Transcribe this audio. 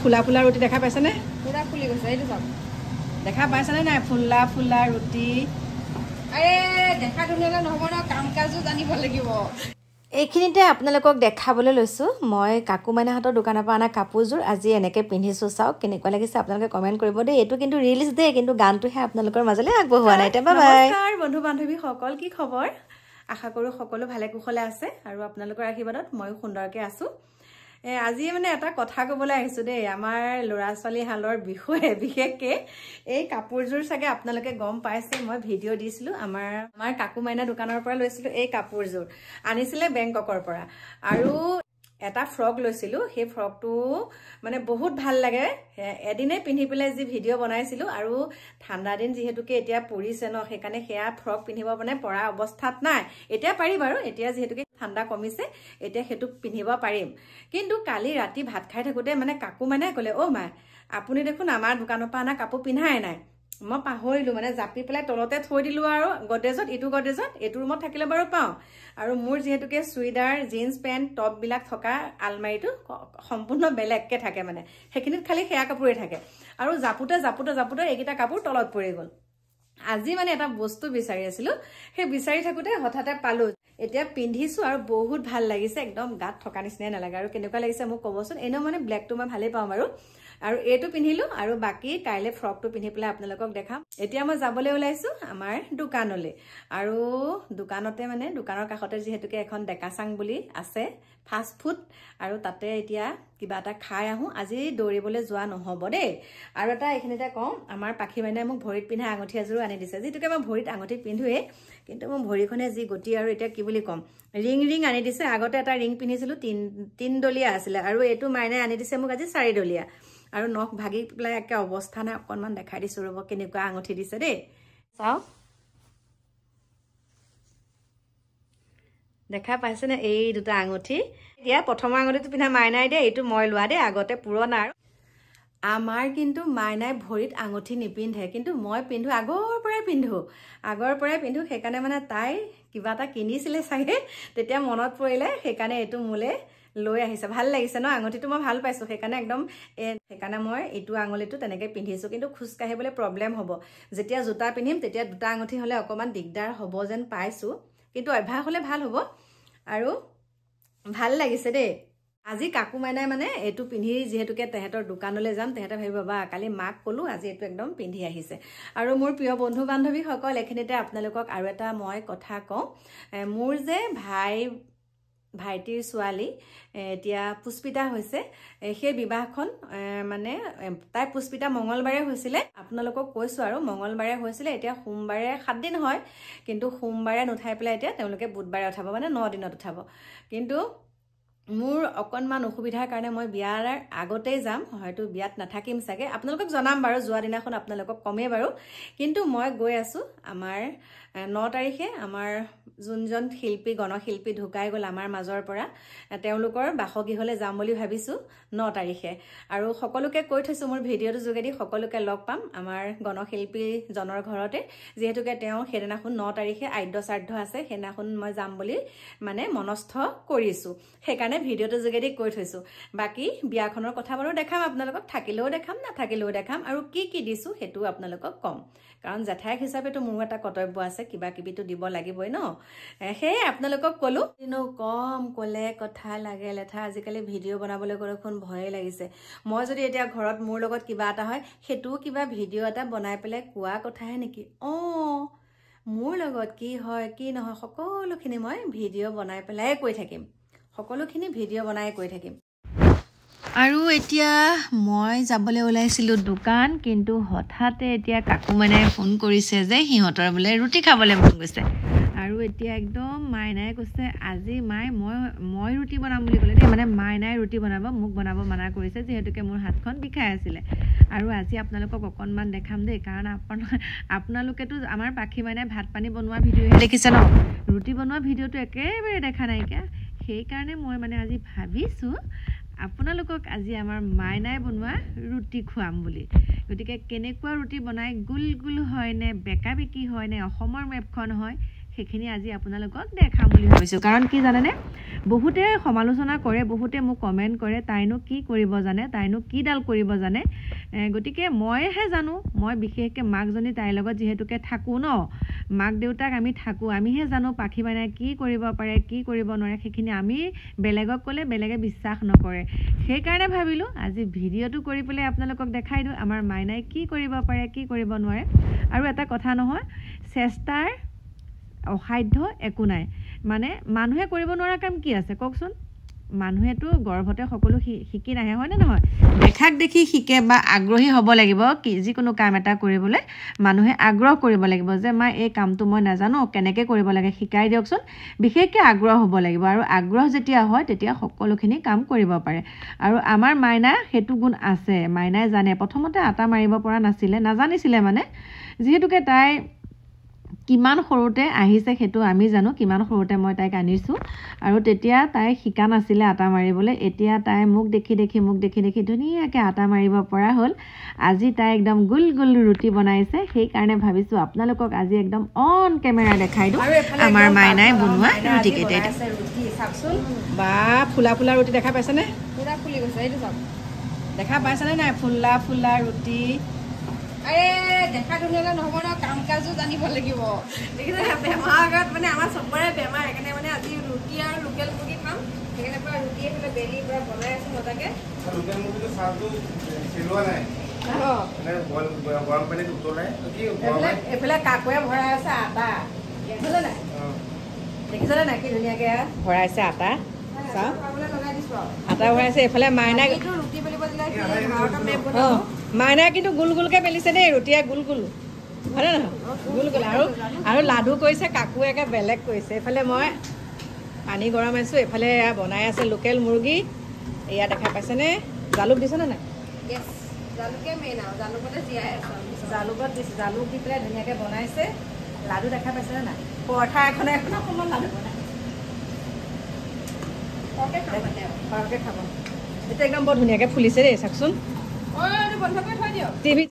ফুলা ফুলা ৰুটি দেখা পাইছেনে? পুৰা ফুলি গৈছে এইটো চাওক দেখা পাইছেনে নাই ফুলা ফুলা ৰুটি? আৰে দেখা ধুনীয়ালে নহ'ব ন কাম কাজো জানিব লাগিব। এইখিনিতে আপোনালোকক দেখাবলৈ লৈছোঁ মই কাকু মাইনাহঁতৰ দোকানৰ পৰা অনা কাপোৰযোৰ আজি এনেকৈ পিন্ধিছোঁ চাওক কেনেকুৱা লাগিছে আপোনালোকে কমেণ্ট কৰিব দেই। এইটো কিন্তু ৰিলছ দেই কিন্তু গানটোহে আপোনালোকৰ মাজলৈ আগবঢ়োৱা নাই। Bye bye. নমস্কাৰ বন্ধু বান্ধৱীসকল, কি খবৰ? আশা কৰোঁ সকলো ভালে কুশলে আছে আৰু আপোনালোকৰ আশীৰ্বাদত ময়ো সুন্দৰকৈ আছোঁ। আজি মানে এটা কথা ক'বলৈ আহিছোঁ দেই আমাৰ ল'ৰা ছোৱালী হালৰ বিষয়ে। বিশেষকৈ এই কাপোৰযোৰ চাগে আপোনালোকে গম পাইছে, মই ভিডিঅ' দিছিলোঁ আমাৰ কাকু মাইনা দোকানৰ পৰা লৈছিলোঁ। এই কাপোৰযোৰ আনিছিলে বেংককৰ পৰা আৰু এটা ফ্ৰক লৈছিলোঁ। সেই ফ্ৰকটো মানে বহুত ভাল লাগে, এদিনে পিন্ধি পেলাই যি ভিডিঅ' বনাইছিলোঁ আৰু ঠাণ্ডা দিন যিহেতুকে এতিয়া পৰিছে ন, সেইকাৰণে সেয়া ফ্ৰক পিন্ধিব মানে পৰা অৱস্থাত নাই। এতিয়া পাৰি বাৰু, এতিয়া যিহেতুকে ঠাণ্ডা কমিছে এতিয়া সেইটো পিন্ধিব পাৰিম। কিন্তু কালি ৰাতি ভাত খাই থাকোঁতে মানে কাকু মানে ক'লে, অ' মা আপুনি দেখোন আমাৰ দোকানৰ পৰা অনা কাপোৰ পিন্ধাই নাই। মই পাহৰিলোঁ মানে জাপি পেলাই তলতে থৈ দিলোঁ আৰু গডৰেজত, এইটো ৰুমত থাকিলে বাৰু পাওঁ। আৰু মোৰ যিহেতুকে চুইদাৰ জিন্স পেণ্ট টপবিলাক থকা আলমাৰিটো সম্পূৰ্ণ বেলেগকৈ থাকে, মানে সেইখিনিত খালি সেয়া কাপোৰেই থাকে আৰু জাপোতে এইকেইটা কাপোৰ তলত পৰি গ'ল। আজি মানে এটা বস্তু বিচাৰি আছিলোঁ, সেই বিচাৰি থাকোঁতে হঠাতে পালোঁ। এতিয়া পিন্ধিছোঁ আৰু বহুত ভাল লাগিছে, একদম গাত থকা নিচিনাই নালাগে। আৰু কেনেকুৱা লাগিছে মোক ক'বচোন। এনেও মানে ব্লেকটো মই ভালেই পাওঁ বাৰু। আৰু এইটো পিন্ধিলোঁ আৰু বাকী কাইলৈ ফ্ৰকটো পিন্ধি পেলাই আপোনালোকক দেখাম। এতিয়া মই যাবলৈ ওলাইছোঁ আমাৰ দোকানলৈ আৰু দোকানতে মানে দোকানৰ কাষতে যিহেতুকে এখন ডেকাচাং বুলি আছে ফাষ্ট ফুড, আৰু তাতে এতিয়া কিবা এটা খাই আহোঁ। আজি দৌৰিবলৈ যোৱা নহ'ব দেই। আৰু এটা এইখিনিতে কওঁ, আমাৰ পাখি মাইনাই মোক ভৰিত পিন্ধা আঙুঠি এযোৰো আনি দিছে। যিহেতুকে মই ভৰিত আঙুঠি পিন্ধোৱেই, কিন্তু মোৰ ভৰিখনে যি গতি আৰু এতিয়া কি বুলি ক'ম, ৰিং আনি দিছে। আগতে এটা ৰিং পিন্ধিছিলোঁ, তিনডলীয়া আছিলে, আৰু এইটো মাইনাই আনি দিছে মোক আজি 4ডলীয়া। আৰু নখ ভাগি পেলাই একে অৱস্থা নাই। অকণমান দেখাই দিছোঁ ৰ'ব কেনেকুৱা আঙুঠি দিছে দেই, চাওক। দেখা পাইছেনে এই দুটা আঙুঠি? এতিয়া প্ৰথমৰ আঙুঠিটো পিন্ধা মাইনাই দেই, এইটো মই লোৱা দেই, আগতে পুৰণা। আৰু আমাৰ কিন্তু মাইনাই ভৰিত আঙুঠি নিপিন্ধে, কিন্তু মই পিন্ধো, আগৰ পৰাই পিন্ধো। সেইকাৰণে মানে তাই কিবা এটা কিনিছিলে চাগে, তেতিয়া মনত পৰিলে, সেইকাৰণে এইটো মোলৈ লৈ আহিছে। ভাল লাগিছে ন আঙুঠিটো, মই ভাল পাইছোঁ। সেইকাৰণে মই এইটো আঙুলিটো তেনেকৈ পিন্ধিছোঁ। কিন্তু খোজকাঢ়িবলৈ প্ৰব্লেম হ'ব। যেতিয়া জোতা পিন্ধিম তেতিয়া দুটা আঙুঠি হ'লে অকণমান দিগদাৰ হ'ব যেন পাইছোঁ, কিন্তু অভ্যাস হ'লে ভাল হ'ব। আৰু ভাল লাগিছে দেই। আজি কাকু মাইনাই মানে এইটো পিন্ধি যিহেতুকে তেহেঁতৰ দোকানলৈ যাম, তেহেঁতে ভাবিব বা কালি মাক ক'লোঁ আজি এইটো একদম পিন্ধি আহিছে। আৰু মোৰ প্ৰিয় বন্ধু বান্ধৱীসকল, এইখিনিতে আপোনালোকক আৰু এটা মই কথা কওঁ। মোৰ যে ভাইটিৰ ছোৱালী এতিয়া পুষ্পিতা হৈছে, সেই বিবাহখন মানে তাই পুষ্পিতা মঙলবাৰে হৈছিলে। আপোনালোকক কৈছোঁ আৰু মঙলবাৰে হৈছিলে, এতিয়া সোমবাৰে 7 দিন হয়, কিন্তু সোমবাৰে নুঠাই পেলাই এতিয়া তেওঁলোকে বুধবাৰে উঠাব, মানে 9 দিনত উঠাব। কিন্তু মোৰ অকণমান অসুবিধাৰ কাৰণে মই বিয়াৰ আগতেই যাম, হয়তো বিয়াত নাথাকিম চাগে। আপোনালোকক জনাম বাৰু, যোৱা দিনাখন আপোনালোকক কমেই বাৰু। কিন্তু মই গৈ আছোঁ আমাৰ 9 তাৰিখে আমাৰ যোনজন গণশিল্পী ঢুকাই গ'ল আমাৰ মাজৰ পৰা, তেওঁলোকৰ বাসগৃহলৈ যাম বুলি ভাবিছোঁ 9 তাৰিখে। আৰু সকলোকে কৈ থৈছোঁ, মোৰ ভিডিঅ'টোৰ যোগেদি সকলোকে লগ পাম আমাৰ গণশিল্পীজনৰ ঘৰতে, যিহেতুকে তেওঁ সেইদিনাখন 9 তাৰিখে আদ্য শ্ৰাদ্ধ আছে, সেইদিনাখন মই যাম বুলি মানে মনস্থ কৰিছোঁ। সেইকাৰণে ভিডিঅ'টোৰ যোগেদি কৈ থৈছোঁ। বাকী বিয়াখনৰ কথা বাৰু দেখাম আপোনালোকক, থাকিলেও দেখাম নাথাকিলেও দেখাম, আৰু কি দিছোঁ সেইটোও আপোনালোকক ক'ম। কাৰণ জেঠাইক হিচাপেতো মোৰ এটা কৰ্তব্য আছে, কিবা কিবিতো দিব লাগিবই ন। সেয়ে আপোনালোকক ক'লোঁ। কিন্তু কম ক'লে কথা লাগে লেঠা। আজিকালি ভিডিঅ' বনাবলৈ গ'লে দেখোন ভয়ে লাগিছে। মই যদি এতিয়া ঘৰত মোৰ লগত কিবা এটা হয়, সেইটোও কিবা ভিডিঅ' এটা বনাই পেলাই কোৱা কথাহে নেকি? মোৰ লগত কি হয় কি নহয় সকলোখিনি মই ভিডিঅ' বনাই পেলাই কৈ থাকিম, আৰু এতিয়া মই যাবলৈ ওলাইছিলোঁ দোকান, কিন্তু হঠাতে এতিয়া কাকু মাইনাই ফোন কৰিছে যে সিহঁতৰ বোলে ৰুটি খাবলৈ মন গৈছে। আৰু এতিয়া একদম মাইনাই কৈছে আজি মই ৰুটি বনাম বুলি ক'লে দেই। মানে মাইনাই ৰুটি বনাব, মোক বনাব মানা কৰিছে, যিহেতুকে মোৰ হাতখন বিষাই আছিলে। আৰু আজি আপোনালোকক অকণমান দেখাম দেই, কাৰণ আপোনালোকেতো আমাৰ পাখি মাইনাই ভাত পানী বনোৱা ভিডিঅ'হে দেখিছে ন, ৰুটি বনোৱা ভিডিঅ'টো একেবাৰে দেখা নাইকিয়া। সেইকাৰণে মই মানে আজি ভাবিছোঁ আপোনালোকক আজি আমাৰ মাইনাই বনোৱা ৰুটি খুৱাম বুলি। গতিকে কেনেকুৱা ৰুটি বনাই, গোল হয়নে, বেকা বেকি হয়নে, অসমৰ মেপখন হয়, সেইখিনি আজি আপোনালোকক দেখাম বুলি ভাবিছোঁ কাৰণ কি জানেনে বহুতে সমালোচনা কৰে বহুতে মোক কমেণ্ট কৰে তাইনো কি কৰিব জানে তাইনো কিডাল কৰিব জানে গতিকে মইহে জানো মই বিশেষকৈ মাকজনী তাইৰ লগত যিহেতুকে থাকোঁ ন মাক দেউতাক আমি থাকোঁ আমিহে জানো পাখি মাইনাই কি কৰিব পাৰে কি কৰিব নোৱাৰে সেইখিনি আমি বেলেগক ক'লে বেলেগে বিশ্বাস নকৰে সেইকাৰণে ভাবিলোঁ আজি ভিডিঅ'টো কৰি পেলাই আপোনালোকক দেখাই দিওঁ আমাৰ মাইনাই কি কৰিব পাৰে কি কৰিব নোৱাৰে আৰু এটা কথা নহয় চেষ্টাৰ অসাধ্য একো নাই মানে মানুহে কৰিব নোৱাৰা কাম কি আছে কওকচোন মানুহেতো গৰ্ভতে সকলো শিকি নাহে হয়নে নহয় দেখাক দেখি শিকে বা আগ্ৰহী হ'ব লাগিব কি যিকোনো কাম এটা কৰিবলৈ মানুহে আগ্ৰহ কৰিব লাগিব যে মা এই কামটো মই নাজানো কেনেকৈ কৰিব লাগে শিকাই দিয়কচোন বিশেষকৈ আগ্ৰহ হ'ব লাগিব আৰু আগ্ৰহ যেতিয়া হয় তেতিয়া সকলোখিনি কাম কৰিব পাৰে আৰু আমাৰ মাইনা সেইটো গুণ আছে মাইনাই জানে প্ৰথমতে আটা মাৰিব পৰা নাজানিছিলে মানে যিহেতুকে তাই কিমান সৰুতে আহিছে সেইটো আমি জানো কিমান সৰুতে মই তাইক আনিছোঁ আৰু তেতিয়া তাই শিকা নাছিলে আটা মাৰিবলৈ এতিয়া তাই মোক দেখি ধুনীয়াকৈ আটা মাৰিব পৰা হ'ল আজি তাই একদম গোল গোল ৰুটি বনাইছে সেইকাৰণে ভাবিছোঁ আপোনালোকক আজি একদম অন কেমেৰা দেখাই দিওঁ আমাৰ মাইনাই বনোৱা ৰুটিকেইটাই ৰুটি চাওকচোন বা ফুলা ফুলা ৰুটি দেখা পাইছেনে পুৰা ফুলি গৈছে এইটো চাওক দেখা পাইছেনে নাই ফুলা ফুলা ৰুটি আৰে দেখা ধুনীয়াকৈ নহ'ব ন কাম কাজো জানিব লাগিব দেখিছে বেমাৰ আগত মানে আমাৰ চবৰে বেমাৰ সেইকাৰণে মানে আজি ৰুটি আৰু লোকেল মুৰ্গী খাম সেইকাৰণে পৰা ৰুটি এইফালে বেলি পৰা বনাই আছোঁ মজাকৈ লোকেল মুৰ্গীটো চাহটো চিলোৱা নাই গৰম পানীত উতলাই এইফালে কাকুৱে ভৰাই আছে আটা দেখিছেনে নাই কি ধুনীয়াকৈ ভৰাইছে আটা চাওক লগাই দিছোঁ আৰু আটা ভৰাইছে এইফালে মাইনাই ৰুটি বেলিব দিলে ভাৰতৰ মেপ বনাব মাইনাই কিন্তু গোল গোলকৈ বেলিছে দেই ৰুটিয়ে গোল গোল হয়নে নহয় গোল গোল আৰু লাডু কৰিছে কাকুৱে একে বেলেগ কৰিছে এইফালে মই পানী গৰমাইছোঁ এইফালে এয়া বনাই আছে লোকেল মুৰ্গী এয়া দেখা পাইছেনে জালুক দিছেনে নাই গেছ জালুকে মেইন আৰু জালুকতে জীয়াই আছোঁ জালুকত দিছে জালুক দি পেলাই ধুনীয়াকৈ বনাইছে লাডু দেখা পাইছেনে নাই পৰঠা এখনে অকণমান লাডু বনাই সৰহকৈ খাব এতিয়া একদম বৰ ধুনীয়াকৈ ফুলিছে দেই চাওকচোন বন্ধ কৰি থৈ দিয়ক টিভি